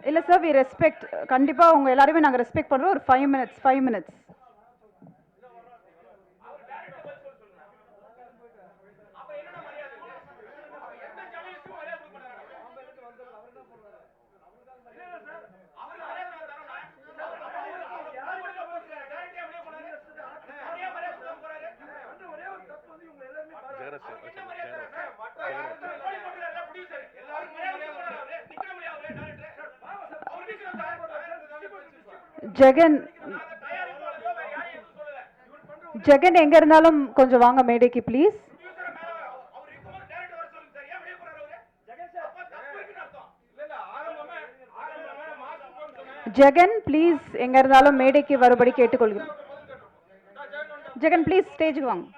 இல்லை sir, we respect. கண்டிப்பாக உங்கள் எல்லாருமே நாங்கள் ரெஸ்பெக்ட் பண்ணுறோம். ஒரு 5 minutes. ஜெகன் எங்க இருந்தாலும் கொஞ்சம் வாங்க மேடைக்கு ப்ளீஸ். ஜெகன் ப்ளீஸ் எங்க இருந்தாலும் மேடைக்கு வரும்படி கேட்டுக்கொள்கிறேன். ஜெகன் ப்ளீஸ் ஸ்டேஜுக்கு வாங்க.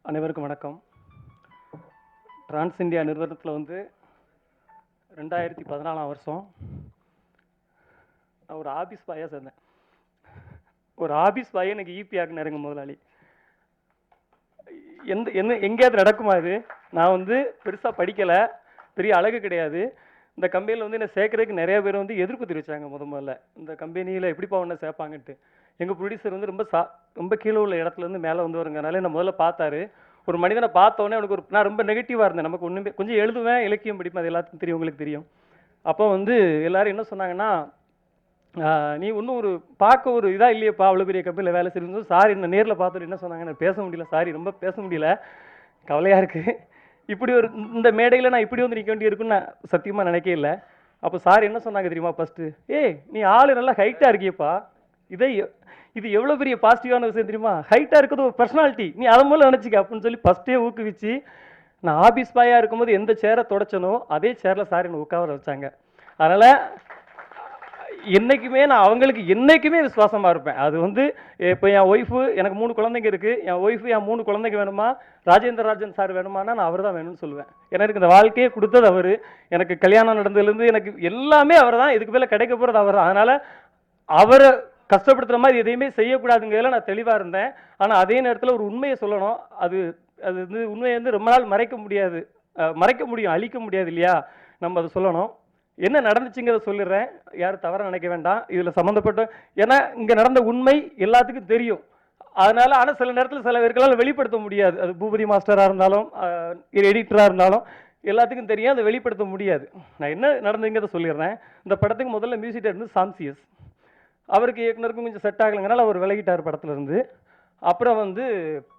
அனைவருக்கும் வணக்கம். டிரான்ஸ் இந்தியா நிறுவனத்தில் வந்து 2014 வருஷம் நான் ஒரு ஆஃபீஸ் பாயாக சேர்ந்தேன். ஒரு ஆஃபீஸ் பாயை எனக்கு ஈபி ஆக்குனாருங்க முதலாளி. எங்கேயாவது நடக்குமா இது? நான் வந்து பெருசாக படிக்கலை, பெரிய அழகு கிடையாது. இந்த கம்பெனியில் வந்து என்னை சேர்க்கறதுக்கு நிறைய பேர் வந்து எதிர்ப்பு தெரிவித்தாங்க. முதல்ல இந்த கம்பெனியில் எப்படிப்பா ஒன்றை சேர்ப்பாங்கன்ட்டு. எங்கள் ப்ரொடியூசர் வந்து ரொம்ப கீழே உள்ள இடத்துலேருந்து மேலே வந்து வருங்கனால என்னை முதல்ல பார்த்தாரு. ஒரு மனிதனை பார்த்தோன்னே அவனுக்கு நான் ரொம்ப நெகட்டிவாக இருந்தேன். நமக்கு ஒன்றுமே கொஞ்சம் எழுதுவேன், இலக்கியம் படிப்பேன், அது எல்லாத்துக்கும் தெரியும், உங்களுக்கு தெரியும். அப்போ வந்து எல்லோரும் என்ன சொன்னாங்கன்னா, நீ இன்னும் ஒரு பார்க்க ஒரு இதாக இல்லையப்பா, அவ்வளோ பெரிய கம்பெனியில் வேலை செய்யணும். சாரி, என்ன நேரில் பார்த்துட்டு என்ன சொன்னாங்க, எனக்கு பேச முடியல, சாரி ரொம்ப பேச முடியல, கவலையாக இருக்குது. இப்படி ஒரு இந்த மேடையில் நான் இப்படி வந்து நிற்க வேண்டி இருக்குன்னு நான் சத்தியமாக நினைக்கவே இல்லை. அப்போ சார் என்ன சொன்னாங்க தெரியுமா? ஃபஸ்ட்டு, நீ ஆள் நல்லா ஹைட்டாக இருக்கியப்பா, இது எவ்வளோ பெரிய பாசிட்டிவான விஷயம் தெரியுமா? ஹைட்டாக இருக்கிறது ஒரு பர்சனாலிட்டி, நீ அதை மூலம் நினச்சிக்க அப்படின்னு சொல்லி ஃபஸ்ட்டே ஊக்குவிச்சு, நான் ஆஃபீஸ் பாயாக இருக்கும்போது எந்த சேரை தொடச்சனோ அதே சேரில் சார் என்னை உட்கார வச்சாங்க. அதனால் என்றைக்குமே நான் அவங்களுக்கு என்றைக்குமே விசுவாசமாக இருப்பேன். அது வந்து இப்போ என் ஒய்ஃபு, எனக்கு 3 குழந்தைங்க இருக்குது. என் ஒய்ஃபு என் 3 குழந்தைங்க வேணுமா, ராஜேந்திரராஜன் சார் வேணுமானா நான் அவர் தான் வேணும்னு சொல்லுவேன். எனக்கு இந்த வாழ்க்கையே கொடுத்தது அவர். எனக்கு கல்யாணம் நடந்ததுலேருந்து எனக்கு எல்லாமே அவர் தான். இதுக்கு மேலே கிடைக்க போகிறது அவர் தான். அதனால் அவரை கஷ்டப்படுத்துகிற மாதிரி எதையுமே செய்யக்கூடாதுங்கிறதுல நான் தெளிவாக இருந்தேன். ஆனால் அதே நேரத்தில் ஒரு உண்மையை சொல்லணும். அது வந்து உண்மையை வந்து ரொம்ப நாள் மறைக்க முடியும், அழிக்க முடியாது இல்லையா? நம்ம அதை சொல்லணும். என்ன நடந்துச்சுங்கிறத சொல்லிடுறேன், யாரும் தவறாக நினைக்க வேண்டாம். இதில் சம்மந்தப்பட்ட, ஏன்னா இங்கே நடந்த உண்மை எல்லாத்துக்கும் தெரியும். அதனால் ஆனால் சில நேரத்தில் சில பேர்களால் வெளிப்படுத்த முடியாது. அது பூபதி மாஸ்டராக இருந்தாலும் எடிட்டராக இருந்தாலும் எல்லாத்துக்கும் தெரியும், அதை வெளிப்படுத்த முடியாது. நான் என்ன நடந்துங்கிறத சொல்லிடுறேன். இந்த படத்துக்கு முதல்ல மியூசிக் இருந்து சாம்சியஸ், அவருக்கு இயக்குனருக்கும் கொஞ்சம் செட் ஆகலைங்கனால அவர் விலகிட்டார் படத்துலேருந்து. அப்புறம் வந்து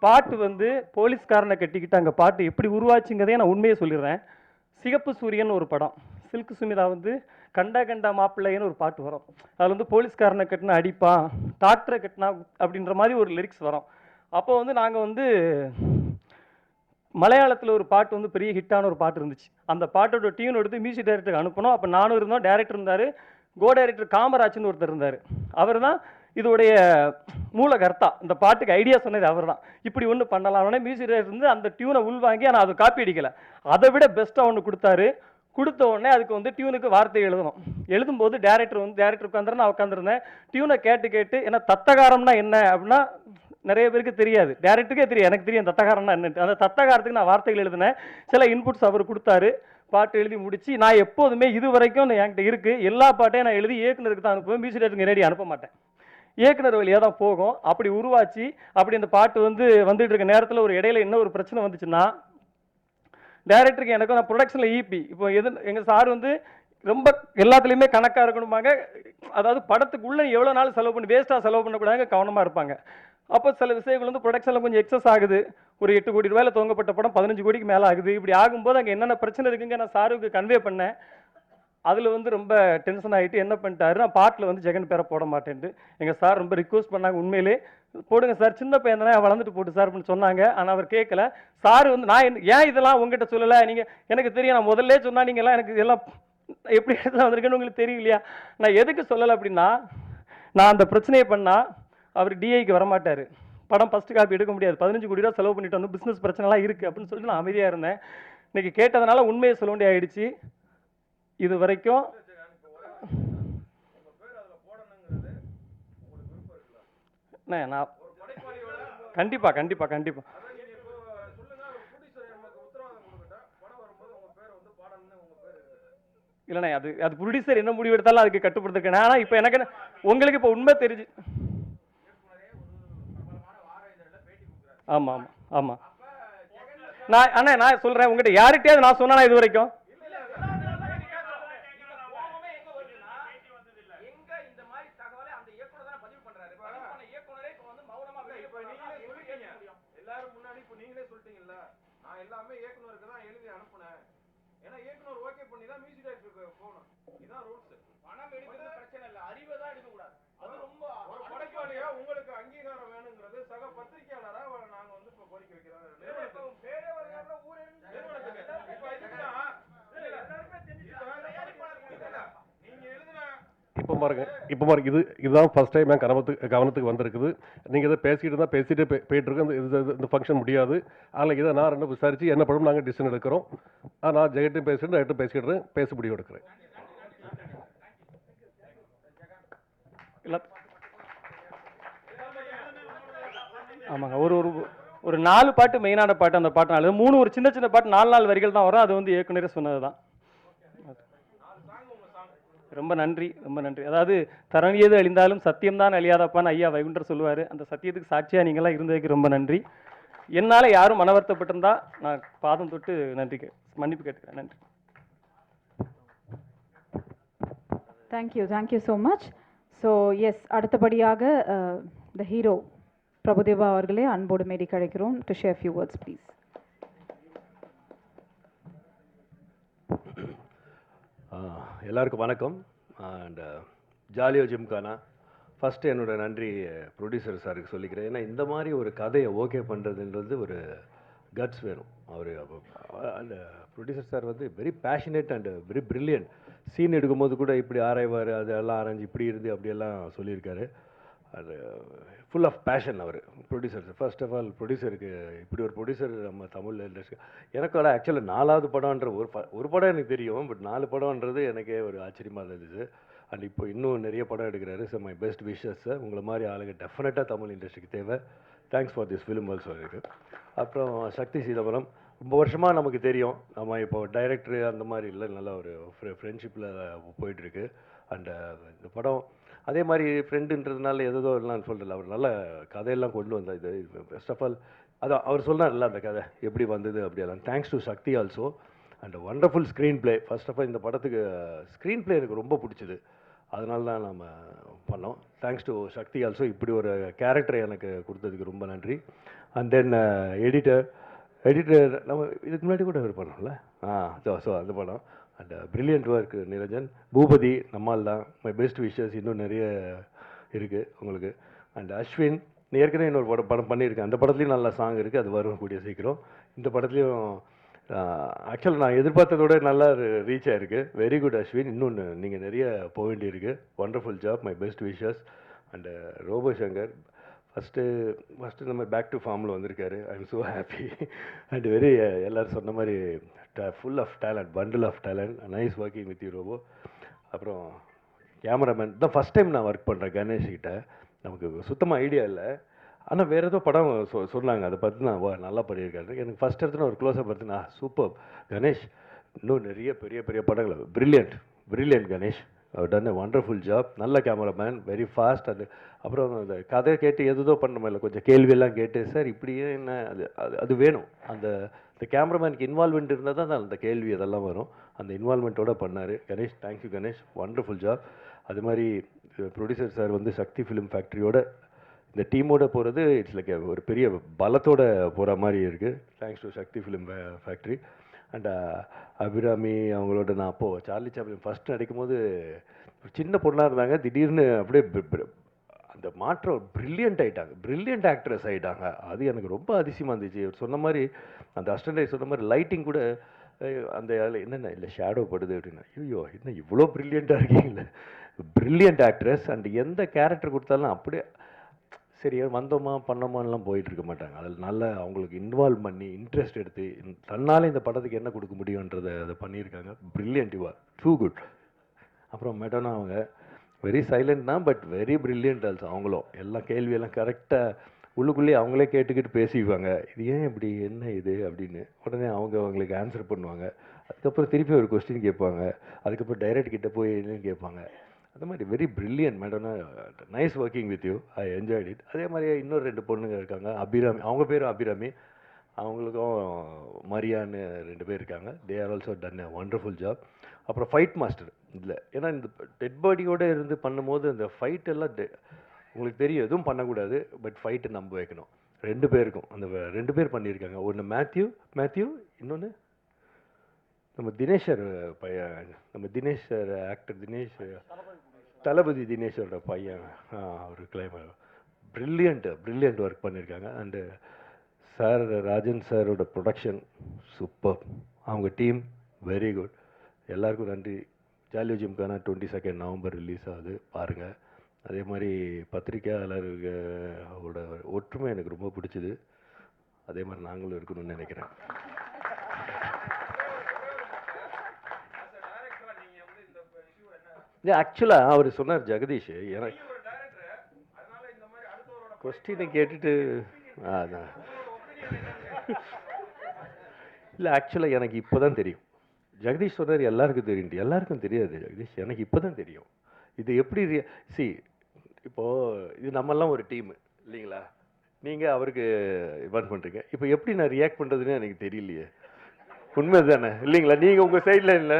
பாட்டு வந்து போலீஸ்காரனை கட்டிக்கிட்டு அங்கே பாட்டு எப்படி உருவாச்சுங்கிறதே நான் உண்மையை சொல்லிடுறேன். சிகப்பு சூரியன் ஒரு படம், சில்க் சுமிதா வந்து கண்டா மாப்பிள்ளைன்னு ஒரு பாட்டு வரும். அதில் வந்து போலீஸ்காரனை கட்டினா அடிப்பான், டாக்டரை கட்டினா அப்படின்ற மாதிரி ஒரு லிரிக்ஸ் வரும். அப்போ வந்து நாங்கள் வந்து மலையாளத்தில் ஒரு பாட்டு வந்து பெரிய ஹிட்டான ஒரு பாட்டு இருந்துச்சு. அந்த பாட்டோட டியூன் எடுத்து மியூசிக் டைரக்டருக்கு அனுப்பணும். அப்போ நானும் இருந்தோம், டைரக்டர் இருந்தார், கோ டைரக்டர் காமராஜ்னு ஒருத்தர் இருந்தார். அவர் தான் இதோடைய மூலகர்த்தா. இந்த பாட்டுக்கு ஐடியா சொன்னது அவர் தான். இப்படி ஒன்று பண்ணலாம். உடனே மியூசிக் டைரக்டர் இருந்து அந்த டியூனை உள்வாங்கி, ஆனால் அது காப்பி அடிக்கலை, அதை விட பெஸ்ட்டாக ஒன்று கொடுத்தாரு. கொடுத்த உடனே அதுக்கு வந்து டியூனுக்கு வார்த்தை எழுதணும். எழுதும்போது டேரக்டர் உட்காந்துருந்தேன், நான் உட்காந்துருந்தேன். டியூனை கேட்டு ஏன்னா தத்தகாரம்னா என்ன அப்படின்னா நிறைய பேருக்கு தெரியாது, டேரக்டருக்கே தெரியும், எனக்கு தெரியும் தத்தகாரம்னா என்னட்டு. அந்த தத்தகாரத்துக்கு நான் வார்த்தைகள் எழுதினேன். சில இன்புட்ஸ் அவர் கொடுத்தாரு. பாட்டு எழுதி முடிச்சு, நான் எப்போதுமே இது வரைக்கும் என்கிட்ட இருக்குது எல்லா பாட்டையும் நான் எழுதி இயக்குனருக்கு தான் அனுப்புவேன், மியூசிக் டைரக்டருக்கு நேரடி அனுப்ப மாட்டேன். இயக்குனர் வழியாக தான் போகும். அப்படி உருவாச்சு. அப்படி இந்த பாட்டு வந்து வந்துட்டு இருக்க நேரத்தில் ஒரு இடையில என்ன ஒரு பிரச்சனை வந்துச்சுன்னா, டைரக்டருக்கு எனக்கும் நான் ப்ரொடக்ஷனில் ஈபி இப்போ எங்கள் சார் வந்து ரொம்ப எல்லாத்துலேயுமே கணக்காக இருக்கணுமாங்க. அதாவது படத்துக்குள்ளே எவ்வளோ நாள் செலவு பண்ணி வேஸ்ட்டாக செலவு பண்ணக்கூடாது, கவனமாக இருப்பாங்க. அப்போ சில விஷயங்கள் வந்து ப்ரொடக்ஷனில் கொஞ்சம் எக்ஸஸ் ஆகுது. ஒரு 8 கோடி ரூபாயில் துவங்கப்பட்ட படம் 15 கோடிக்கு மேலே ஆகுது. இப்படி ஆகும்போது அங்கே என்னென்ன பிரச்சனை இருக்குங்க நான் சாருக்கு கன்வே பண்ணேன். அதில் வந்து ரொம்ப டென்ஷன் ஆகிட்டு என்ன பண்ணிட்டாரு, நான் பாட்டில் வந்து ஜெகன் பேரை போட மாட்டேன்ட்டு எங்கள் சார் ரொம்ப ரிக்வஸ்ட் பண்ணாங்க. உண்மையிலே போடுங்க சார், சின்ன பையன் தானே, வளர்ந்துட்டு போட்டு சார் அப்படின்னு சொன்னாங்க. ஆனால் அவர் கேட்கல. சார் வந்து நான் ஏன் இதெல்லாம் உங்ககிட்ட சொல்லலை, நீங்கள் எனக்கு தெரியும், நான் முதல்ல சொன்னால் நீங்கள்லாம் எனக்கு இதெல்லாம் எப்படி இடத்துல வந்திருக்கேன்னு உங்களுக்கு தெரியும் இல்லையா? நான் எதுக்கு சொல்லலை அப்படின்னா, நான் அந்த பிரச்சனையை பண்ணால் அவர் டிஐக்கு வரமாட்டார், படம் ஃபஸ்ட்டு காப்பி எடுக்க முடியாது, 15 கோடி ரூபா செலவு பண்ணிட்டு வந்து பிஸ்னஸ் பிரச்சனைலாம் இருக்குது அப்படின்னு சொல்லிட்டு நான் அமைதியாக இருந்தேன். இன்றைக்கி கேட்டதுனால உண்மையை சொல்ல வேண்டிய ஆயிடுச்சு. இது வரைக்கும் அண்ணே நான் கண்டிப்பாக கண்டிப்பாக கண்டிப்பாக இல்லைண்ணே அது அது ப்ரொடியூசர் என்ன முடிவு எடுத்தாலும் அதுக்கு கட்டுப்படுத்திருக்கேன். ஆனால் இப்போ எனக்கு உங்களுக்கு இப்போ உண்மை தெரிஞ்சு ஆமாம் ஆமாம் ஆமாம் நான் அண்ணா நான் சொல்கிறேன் உங்கள்கிட்ட யார்கிட்டயாவது நான் சொன்னா இது வரைக்கும் இப்போ பாருங்க இதுதான் ஃபர்ஸ்ட் டைம் என் கவனத்துக்கு வந்திருக்குது. நீங்கள் இதை பேசிட்டு போயிட்டு இருக்கோம். இந்த ஃபங்க்ஷன் முடியாது. அதில் இதை நான் ரெண்டு விசாரித்து என்ன படம் நாங்கள் டிசிஷன் எடுக்கிறோம். நான் ஜெகட்டும் பேசிக்கிட்டு பேச முடிவு எடுக்கிறேன். இல்லை ஆமாங்க ஒரு ஒரு ஒரு 4 பாட்டு மெயினான பாட்டு அந்த பாட்டு 4 3 ஒரு சின்ன சின்ன பாட்டு 4 வரிகள் தான் வரும். அது வந்து இயக்குனரே சொன்னது தான். ரொம்ப நன்றி ரொம்ப நன்றி. அதாவது தரணியது அழிந்தாலும் சத்தியம்தான் அழியாதப்பான்னு ஐயா வைகுண்டர் சொல்லுவார். அந்த சத்தியத்துக்கு சாட்சியாக நீங்களாம் இருந்ததுக்கு ரொம்ப நன்றி. என்னால் யாரும் மனவருத்தப்பட்டிருந்தா நான் பாதம் தொட்டு மன்னிப்பு கேட்டுக்கிறேன். நன்றி. Thank you so much. So yes, அடுத்தபடியாக த ஹீரோ பிரபுதேவா அவர்களே அன்போடு மேடைக்கு அழைக்கிறோம். To share few words please. எல்லாருக்கும் வணக்கம். அண்ட் ஜாலியோ ஜிம்கானா ஃபஸ்ட்டு என்னோட நன்றி ப்ரொடியூசர் சாருக்கு சொல்லிக்கிறேன். ஏன்னா இந்த மாதிரி ஒரு கதையை ஓகே பண்ணுறதுன்றது ஒரு கட்ஸ் வேணும். அவர் அந்த ப்ரொடியூசர் சார் வந்து very passionate and very brilliant. Scene எடுக்கும்போது கூட இப்படி ஆராய்வார், அதெல்லாம் ஆராய்ஞ்சு இப்படி இருந்து அப்படியெல்லாம் சொல்லியிருக்காரு. அது ஃபுல் ஆஃப் பேஷன் அவர் ப்ரொடியூசர். ஃபர்ஸ்ட் ஆஃப் ஆல் ப்ரொடியூசருக்கு இப்படி ஒரு ப்ரொடியூசர் நம்ம தமிழ் இண்டஸ்ட்ரி எனக்கோட ஆக்சுவலாக 4வது படம்ன்ற ஒரு படம் எனக்கு தெரியும். பட் 4 படம்ன்றது எனக்கே ஒரு ஆச்சரியமாக இருந்துச்சு. அண்ட் இப்போ இன்னும் நிறைய படம் எடுக்கிறாரு. So my best wishes. உங்களை மாதிரி ஆளுங்க டெஃபினட்டாக தமிழ் இண்டஸ்ட்ரிக்கு தேவை. Thanks for this film also இருக்கு. அப்புறம் சக்தி சீதாபுரம் ரொம்ப வருஷமாக நமக்கு தெரியும். நம்ம இப்போ டைரக்டரு அந்த மாதிரி இல்லை, நல்ல ஒரு ஃப்ரெண்ட்ஷிப்பில் போயிட்டுருக்கு. அண்ட் இந்த படம் அதே மாதிரி ஃப்ரெண்டுன்றதுனால எதோ எல்லாம் சொல்கிறல, அவர் நல்ல கதையெல்லாம் கொண்டு வந்தார். இது ஃபர்ஸ்ட் ஆஃப் ஆல் அதான் அவர் சொன்னார்ல அந்த கதை எப்படி வந்தது அப்படியெல்லாம். Thanks to Sakthi also. And wonderful screen play. First of all இந்த படத்துக்கு ஸ்க்ரீன் பிளே எனக்கு ரொம்ப பிடிச்சிது. அதனால தான் நம்ம பண்ணோம். Thanks to Sakthi also. இப்படி ஒரு கேரக்டரை எனக்கு கொடுத்ததுக்கு ரொம்ப நன்றி. அண்ட் தென் எடிட்டர் நம்ம இதுக்கு முன்னாடி கூட அவர் பண்ணோம்ல. ஸோ அந்த படம் and brilliant work Niranjan. Boopathy நம்மால் தான். My best wishes. இன்னும் நிறைய இருக்குது உங்களுக்கு. அண்ட் அஸ்வின் ஏற்கனவே இன்னொரு படம் பண்ணியிருக்கேன். அந்த படத்துலையும் நல்ல சாங் இருக்குது. அது வரும் கூடிய சீக்கிரம். இந்த படத்துலையும் ஆக்சுவலாக நான் எதிர்பார்த்ததோட நல்லா ரீச் ஆகிருக்கு. Very good Ashwin. இன்னொன்று நீங்கள் நிறைய போக வேண்டியிருக்கு. Wonderful job. My best wishes. And Robo Shankar first நம்ம பேக் டு ஃபார்மில் வந்திருக்காரு. I am so happy and very எல்லோரும் சொன்ன மாதிரி full of talent, bundle of talent. Nice working with you Robo. அப்புறம் கேமராமேன் தான் ஃபஸ்ட் டைம் நான் ஒர்க் பண்ணுறேன் கணேஷ்கிட்ட. நமக்கு சுத்தமாக ஐடியா இல்லை. ஆனால் வேறு ஏதோ படம் சொன்னாங்க, அதை பார்த்து நான் நல்லா பண்ணியிருக்காரு. எனக்கு ஃபஸ்ட் எடுத்துன்னு ஒரு க்ளோஸாக பார்த்து சூப்பர் கணேஷ், இன்னும் நிறைய பெரிய பெரிய படங்கள். பிரில்லியன்ட் கணேஷ். டன் எ வண்டர்ஃபுல் ஜாப். நல்ல கேமராமேன், வெரி ஃபாஸ்ட். அது அப்புறம் அந்த கதை கேட்டு எதோ பண்ண இல்லை, கொஞ்சம் கேள்வியெல்லாம் கேட்டு சார் இப்படியே என்ன அது வேணும். அந்த கேமராமேனுக்கு இன்வால்மெண்ட் இருந்தால் தான் அந்த கேள்வி அதெல்லாம் வரும். அந்த இன்வால்மெண்ட்டோடு பண்ணார் Ganesh. Thank you Ganesh. Wonderful job. அது மாதிரி ப்ரொடியூசர் சார் வந்து சக்தி ஃபிலிம் ஃபேக்ட்ரியோட இந்த டீமோட போகிறது இட்ஸ் லைக் ஒரு பெரிய பலத்தோடு போகிற மாதிரி இருக்குது. Thanks to Sakthi film factory. And Abirami அவங்களோட நான் அப்போது சார்லி சாப்ளின் ஃபஸ்ட்டு நடிக்கும் போது சின்ன பொண்ணாக இருந்தாங்க. திடீர்னு அப்படியே அந்த மாற்றம் பிரில்லியன்ட் ஆக்ட்ரஸ் ஆகிட்டாங்க. அது எனக்கு ரொம்ப அதிசயமாக இருந்துச்சு. சொன்ன மாதிரி அந்த அஸ்டன்ட் சொன்ன மாதிரி லைட்டிங் கூட அந்த என்னென்ன இல்லை ஷேடோ படுது அப்படின்னா, ஐயோ என்ன இவ்வளோ ப்ரில்லியண்ட்டாக இருக்கீங்களே. Brilliant actress. அண்ட் எந்த கேரக்டர் கொடுத்தாலும் அப்படியே சரி வந்தோமா பண்ணோமான்லாம் போயிட்டு இருக்க மாட்டாங்க. அதில் நல்லா அவங்களுக்கு இன்வால்வ் பண்ணி இன்ட்ரெஸ்ட் எடுத்து தன்னால் இந்த படத்துக்கு என்ன கொடுக்க முடியுன்றதை அதை பண்ணியிருக்காங்க. Brilliant. You are too good. அப்புறம் மெடோனா அவங்க வெரி சைலண்ட் தான், பட் வெரி பிரில்லியன்ட் ஆல்சோ. அவங்களும் எல்லாம் கேள்வியெல்லாம் கரெக்டாக உள்ளுக்குள்ளேயே அவங்களே கேட்டுக்கிட்டு பேசிக்குவாங்க. இது ஏன் இப்படி, என்ன இது அப்படின்னு. உடனே அவங்க அவங்களுக்கு ஆன்சர் பண்ணுவாங்க. அதுக்கப்புறம் திருப்பி ஒரு கொஸ்டின் கேட்பாங்க. அதுக்கப்புறம் டைரக்ட் கிட்ட போய் என்னன்னு கேட்பாங்க. அந்த மாதிரி வெரி பிரில்லியன்ட் மேடம்னா. Nice working with you, I enjoyed it. அதே மாதிரி இன்னொரு 2 பொண்ணுங்க இருக்காங்க, அபிராமி, அவங்க பேரும் அபிராமி. அவங்களுக்கும் மரியான்னு 2 பேர் இருக்காங்க. They are also done a wonderful job. அப்புறம் ஃபைட் மாஸ்டர் இல்லை, ஏன்னா இந்த டெட் பாடியோடு இருந்து பண்ணும்போது அந்த ஃபைட் எல்லாம் உங்களுக்கு தெரியும், எதுவும் பண்ணக்கூடாது, பட் ஃபைட்டு நம்ப வைக்கணும். 2 பேருக்கும் அந்த 2 பேர் பண்ணியிருக்காங்க. ஒன்று மேத்யூ, இன்னொன்று நம்ம தினேஷர் பையன், நம்ம தினேஷ் ஆக்டர் தினேஷ், தளபதி தினேஷோட பையன், அவர் கிளைமர். பிரில்லியண்ட் ஒர்க் பண்ணியிருக்காங்க. அண்டு சார், ராஜன் சாரோட ப்ரொடக்ஷன் சூப்பர். அவங்க டீம் வெரி குட். எல்லாருக்கும் நன்றி. ஜாலியோ ஜிம்கானா 22 நவம்பர் ரிலீஸ் ஆகுது, பாருங்கள். அதே மாதிரி பத்திரிக்கையாளர்களோட ஒற்றுமை எனக்கு ரொம்ப பிடிச்சிது. அதே மாதிரி நாங்களும் இருக்கணும்னு நினைக்கிறேன். ஆக்சுவலாக அவர் சொன்னார் ஜெகதீஷ், எனக்கு கொஸ்டினை கேட்டுட்டு அதான் இல்லை, ஆக்சுவலாக எனக்கு இப்போ தான் தெரியும். ஜெகதீஷ் சொன்னார் எல்லாருக்கும் தெரியும். எல்லாருக்கும் தெரியாது ஜெகதீஷ், எனக்கு இப்போ தான் தெரியும். இது எப்படி இப்போது இது நம்மெல்லாம் ஒரு டீமு இல்லைங்களா? நீங்கள் அவருக்கு இன்வைட் பண்ணுறீங்க. இப்போ எப்படி நான் ரியாக்ட் பண்ணுறதுன்னு எனக்கு தெரியலையே. உண்மை தானே இல்லைங்களா? நீங்கள் உங்கள் சைடில் இல்லை,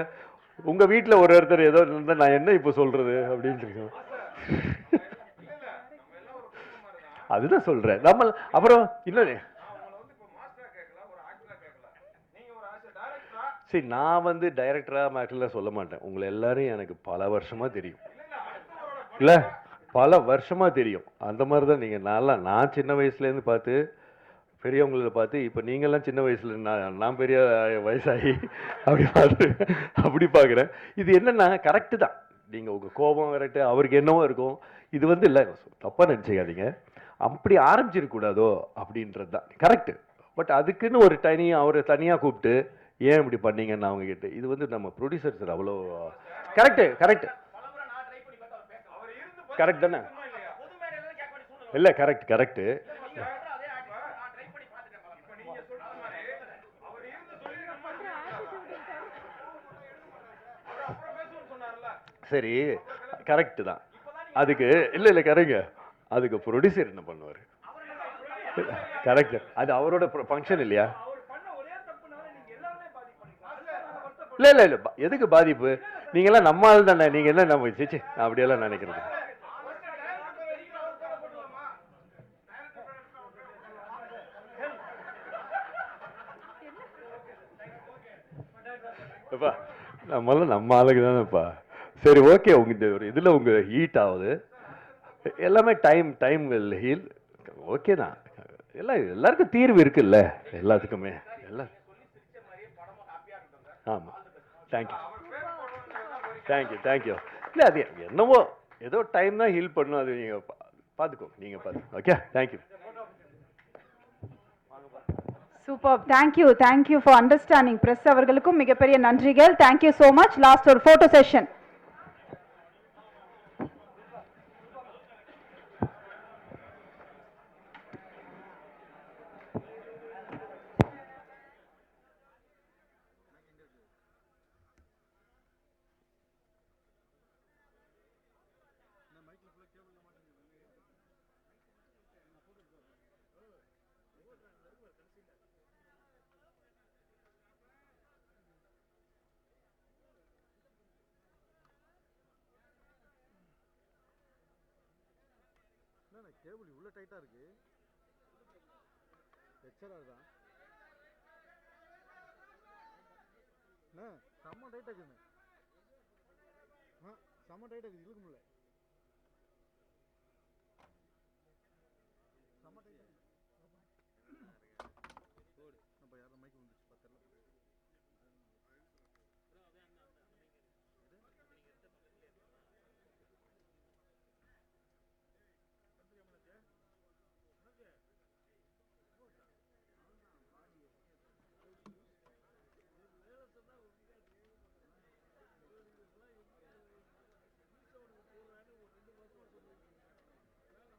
உங்கள் வீட்டில் ஒருத்தர் ஏதோ இருந்தால் நான் என்ன இப்போ சொல்கிறது அப்படின்ட்டு இருக்கோம். அதுதான் சொல்கிறேன். நம்ம அப்புறம் இன்னொன்று, சரி, நான் வந்து டைரக்டராக மேட்டரில் சொல்ல மாட்டேன். உங்களை எல்லாரும் எனக்கு பல வருஷமாக தெரியும். இல்லை, பல வருஷமாக தெரியும். அந்த மாதிரி தான் நீங்கள். நான் சின்ன வயசுலேருந்து பார்த்து, பெரியவங்கள பார்த்து, இப்போ நீங்கள்லாம் சின்ன வயசுல, நான் பெரிய வயசாகி அப்படி பார்க்குறேன். இது என்னென்னா கரெக்டு தான். நீங்கள் உங்கள் கோபம் கரெக்டு, அவருக்கு என்னவோ இருக்கும். இது வந்து இல்லை, தப்பாக நினச்சிக்காதீங்க. அப்படி ஆரம்பிச்சிருக்கூடாதோ அப்படின்றது தான் கரெக்டு. பட் அதுக்குன்னு ஒரு அவரை தனியாக கூப்பிட்டு ஏன் இப்படி பண்ணீங்கன்னு அவங்க கிட்ட, இது வந்து நம்ம ப்ரொடியூசர் சார் அவ்வளோ கரெக்ட் தானே? இல்லை, கரெக்டு. சரி, கரெக்டு தான். அதுக்கு இல்லை கரெக்டுங்க. அதுக்கு ப்ரொடியூசர் என்ன பண்ணுவார்? கரெக்ட், அது அவரோட ஃபங்க்ஷன் இல்லையா? இல்லை எதுக்கு பாதிப்பு? நீங்களாம் நம்ம ஆள் தானே, நீங்கள் என்ன நம்ம சிச்சு அப்படியெல்லாம் நினைக்கிறது. நம்மளாம் நம்ம ஆளுக்கு தானேப்பா. சரி, ஓகே. உங்க ஒரு இதில் உங்கள் ஹீட் ஆகுது எல்லாமே. Time will heal. ஓகே தான். எல்லாருக்கும் தீர்வு இருக்குல்ல, எல்லாத்துக்குமே. எல்லாம் ஆமாம். தேங்க்யூ. இல்லை, அது என்னவோ ஏதோ டைம் தான் ஹீல் பண்ணும். அது நீங்கள் பார்த்துக்கோ. Okay, thank you. Super. Thank you for understanding. Press அவர்களுக்கும் மிகப்பெரிய நன்றிகள். Thank you so much. லாஸ்ட் ஒரு ஃபோட்டோ செஷன். கேபிள் இவ்வளோ டைட்டாக இருக்கு. எச்சராக தான் செம்ம டைட்டாக இருக்குங்க. செம்ம டைட்டாக இருக்குது, இழுக்க முடியல.